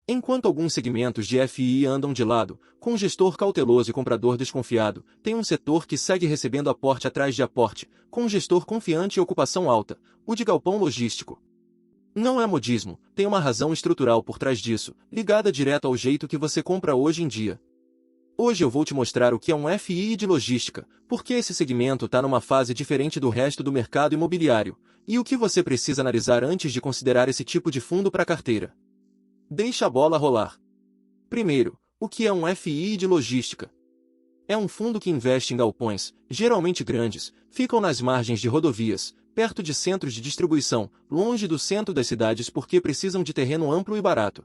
Enquanto alguns segmentos de FI andam de lado, com gestor cauteloso e comprador desconfiado, tem um setor que segue recebendo aporte atrás de aporte, com gestor confiante e ocupação alta, o de galpão logístico. Não é modismo, tem uma razão estrutural por trás disso, ligada direto ao jeito que você compra hoje em dia. Hoje eu vou te mostrar o que é um FI de logística, porque esse segmento está numa fase diferente do resto do mercado imobiliário, e o que você precisa analisar antes de considerar esse tipo de fundo para carteira. Deixa a bola rolar. Primeiro, o que é um FI de logística? É um fundo que investe em galpões, geralmente grandes, ficam nas margens de rodovias, perto de centros de distribuição, longe do centro das cidades porque precisam de terreno amplo e barato.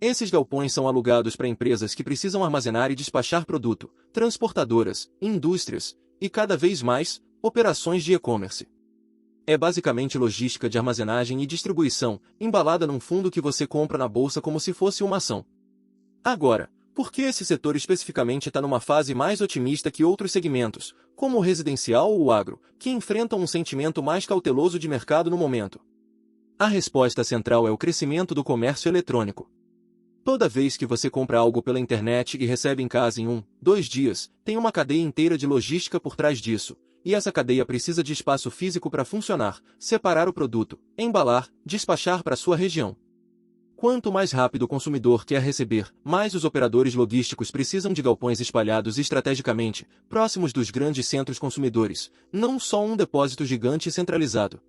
Esses galpões são alugados para empresas que precisam armazenar e despachar produto, transportadoras, indústrias e, cada vez mais, operações de e-commerce. É basicamente logística de armazenagem e distribuição, embalada num fundo que você compra na bolsa como se fosse uma ação. Agora, por que esse setor especificamente está numa fase mais otimista que outros segmentos, como o residencial ou o agro, que enfrentam um sentimento mais cauteloso de mercado no momento? A resposta central é o crescimento do comércio eletrônico. Toda vez que você compra algo pela internet e recebe em casa em 1, 2 dias, tem uma cadeia inteira de logística por trás disso, e essa cadeia precisa de espaço físico para funcionar, separar o produto, embalar, despachar para sua região. Quanto mais rápido o consumidor quer receber, mais os operadores logísticos precisam de galpões espalhados estrategicamente, próximos dos grandes centros consumidores, não só um depósito gigante centralizado.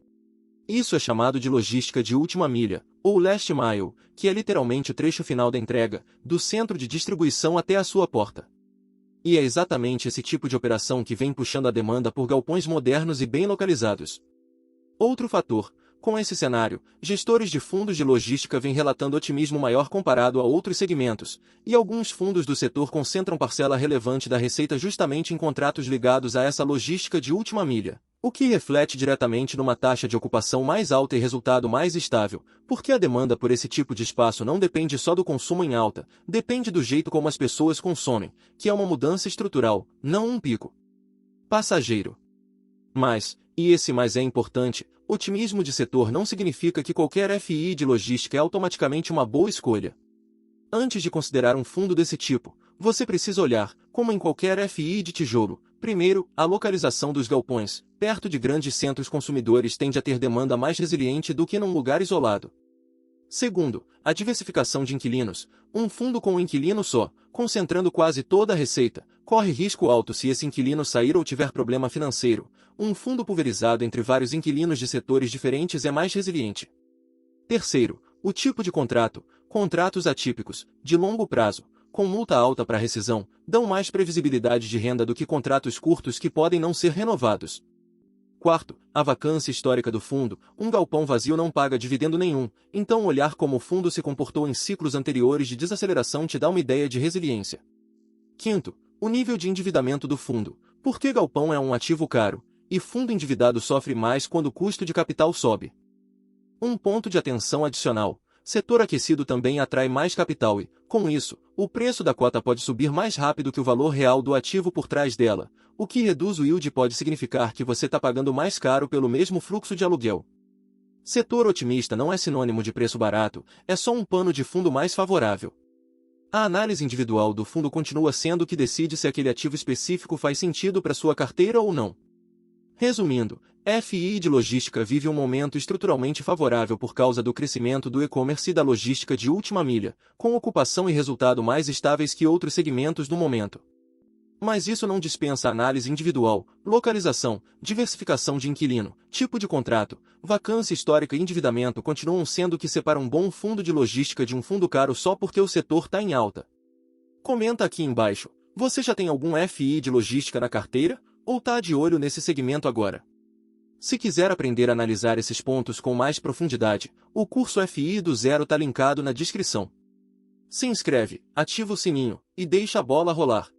Isso é chamado de logística de última milha, ou last mile, que é literalmente o trecho final da entrega, do centro de distribuição até a sua porta. E é exatamente esse tipo de operação que vem puxando a demanda por galpões modernos e bem localizados. Outro fator, com esse cenário, gestores de fundos de logística vêm relatando otimismo maior comparado a outros segmentos, e alguns fundos do setor concentram parcela relevante da receita justamente em contratos ligados a essa logística de última milha, o que reflete diretamente numa taxa de ocupação mais alta e resultado mais estável, porque a demanda por esse tipo de espaço não depende só do consumo em alta, depende do jeito como as pessoas consomem, que é uma mudança estrutural, não um pico passageiro. Mas, e esse mais é importante, otimismo de setor não significa que qualquer FI de logística é automaticamente uma boa escolha. Antes de considerar um fundo desse tipo, você precisa olhar, como em qualquer FI de tijolo, primeiro, a localização dos galpões, perto de grandes centros consumidores tende a ter demanda mais resiliente do que num lugar isolado. Segundo, a diversificação de inquilinos, um fundo com um inquilino só, concentrando quase toda a receita, corre risco alto se esse inquilino sair ou tiver problema financeiro. Um fundo pulverizado entre vários inquilinos de setores diferentes é mais resiliente. Terceiro, o tipo de contrato, contratos atípicos, de longo prazo, com multa alta para rescisão, dão mais previsibilidade de renda do que contratos curtos que podem não ser renovados. Quarto, a vacância histórica do fundo, um galpão vazio não paga dividendo nenhum, então olhar como o fundo se comportou em ciclos anteriores de desaceleração te dá uma ideia de resiliência. Quinto, o nível de endividamento do fundo, porque galpão é um ativo caro, e fundo endividado sofre mais quando o custo de capital sobe. Um ponto de atenção adicional, setor aquecido também atrai mais capital e, com isso, o preço da cota pode subir mais rápido que o valor real do ativo por trás dela, o que reduz o yield e pode significar que você está pagando mais caro pelo mesmo fluxo de aluguel. Setor otimista não é sinônimo de preço barato, é só um pano de fundo mais favorável. A análise individual do fundo continua sendo o que decide se aquele ativo específico faz sentido para sua carteira ou não. Resumindo, FI de logística vive um momento estruturalmente favorável por causa do crescimento do e-commerce e da logística de última milha, com ocupação e resultado mais estáveis que outros segmentos no momento. Mas isso não dispensa análise individual, localização, diversificação de inquilino, tipo de contrato, vacância histórica e endividamento continuam sendo o que separa um bom fundo de logística de um fundo caro só porque o setor está em alta. Comenta aqui embaixo, você já tem algum FI de logística na carteira? Ou tá de olho nesse segmento agora? Se quiser aprender a analisar esses pontos com mais profundidade, o curso FI do Zero tá linkado na descrição. Se inscreve, ativa o sininho e deixa a bola rolar.